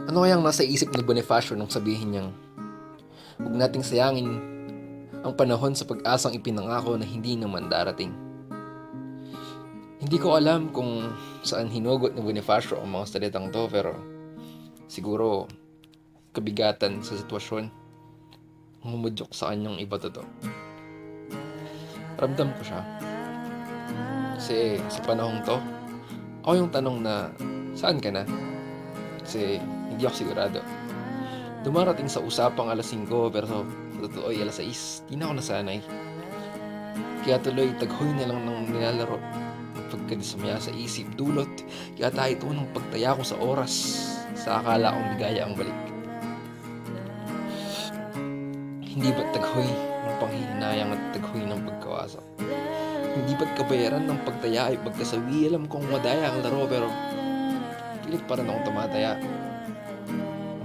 Ano kayang nasa isip ni Bonifacio nung sabihin niyang, huwag nating sayangin ang panahon sa pag-asang ipinangako na hindi naman darating. Hindi ko alam kung saan hinugot ni Bonifacio ang mga salitang to, pero siguro kabigatan sa sitwasyon ang humudyok sa kanyang iba to. Ramdam ko siya. Kasi sa panahong to, ako yung tanong na, saan ka na? Kasi hindi ako sigurado. Dumarating sa usapang alas 5, pero sa totoo ay alas 6. Di na ako nasanay. Kaya tuloy taghoy na lang ng nilalaro ng pagkadismaya sa isip, dulot yata ito ng pagtaya ko sa oras sa akala kong ligaya ang balik. Hindi ba't taghoy ng panghihinayang at taghoy ng pagkawasak? Hindi ba't kabayaran ng pagtaya ay pagkasawi? Alam kong madaya ang laro, pero pilit pa rin akong tumataya.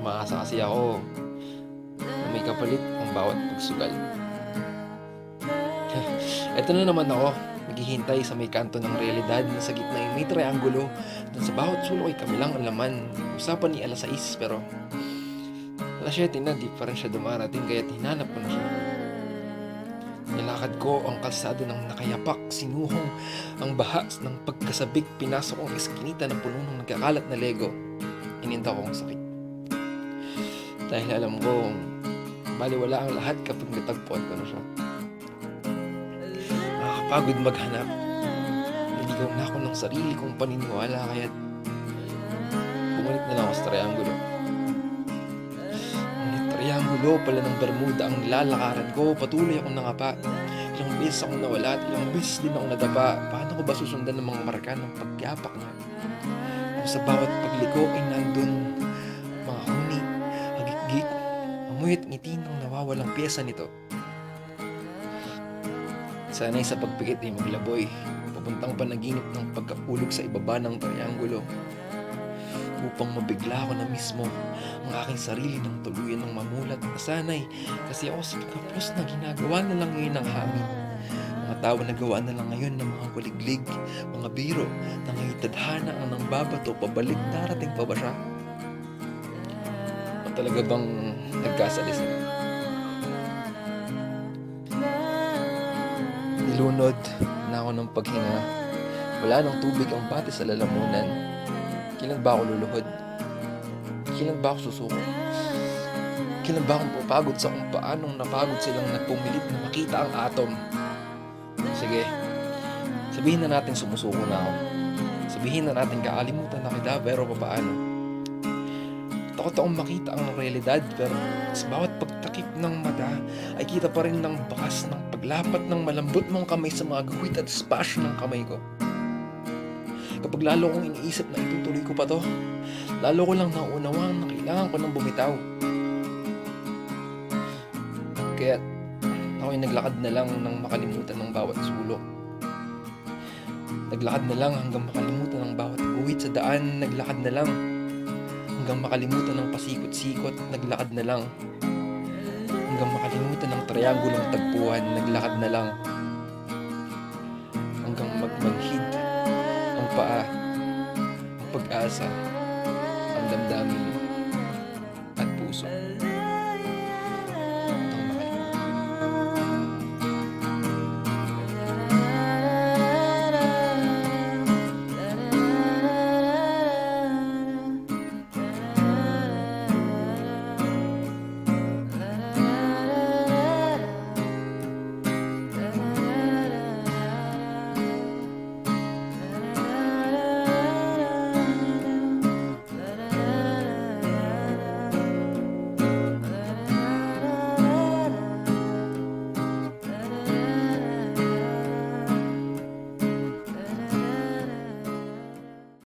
Umaasa kasi ako na may kapalit ang bawat pagsugal. Eto na naman ako, naghihintay sa may kanto ng realidad na sa gitna ay may triangulo. At sa bawat sulok ay kami lang ang laman. Usapan ni alas 6, pero alas 7 na, di pa rin siya dumarating, kaya't hinanap ko na siya. Nilakad ko ang kalsada ng nakayapak, sinuhong ang bahas ng pagkasabik, pinasok ang eskinita na puno ng nagkakalat na Lego. Ininda ko ang sakit. Dahil alam ko, baliwala ang lahat kapag natagpuan ko na siya. Nakakapagod maghanap. Naligaw na ako ng sarili kong paniniwala, kaya't bumalik na lang ako sa triangulo. Triangulo pala ng Bermuda ang nilalakaran ko. Patuloy akong nangapa. Ilang beses akong nawala at ilang beses din akong nadapa. Paano ko ba susundan ng mga marka ng pagyapak niya? Kung sa bawat pagliko ay nandun mga huni, hagik-gik, amoy at ngiti ng nawawalang pyesa nito. Sana'y sa pagpikit ay maglaboy, papuntang panaginip ng pagkapulog sa ibaba ng triangulo, upang mabigla ko na mismo ang aking sarili ng tuluyan ng mamulat na sanay, kasi ako sa pagkaplos na ginagawa na lang ngayon ng hamin. Mga tawa na gawa na lang ngayon ng mga waliglig, mga biro na ngayon tadhana ang nang babato pabalik, darating pa ba siya? O talaga bang nagkasalis na? Nilunod na ako ng paghinga. Wala ng tubig ang bate sa lalamunan. Kailan ba ako luluhod? Kailan ba ako susuko? Kailan ba akong papagod sa kung paanong napagod silang nagpumilit na makita ang atom? Sige, sabihin na natin sumusuko na ako. Sabihin na natin kakalimutan na kita, pero papaano? Takot akong makita ang realidad, pero sa bawat pagtakip ng mata ay kita pa rin ng bakas ng paglapat ng malambot mong kamay sa mga guhit at spasyo ng kamay ko. Kapag lalo kong iniisip na itutuloy ko pa to, lalo ko lang naunawang na kailangan ko nang bumitaw. Kaya ako'y naglakad na lang nang makalimutan ng bawat sulok. Naglakad na lang hanggang makalimutan ng bawat guhit sa daan. Naglakad na lang hanggang makalimutan ng pasikot-sikot. Naglakad na lang hanggang makalimutan ng triangulong tagpuan. Naglakad na lang hanggang magmanhid ang paa, ang pag-asa, ang damdamin.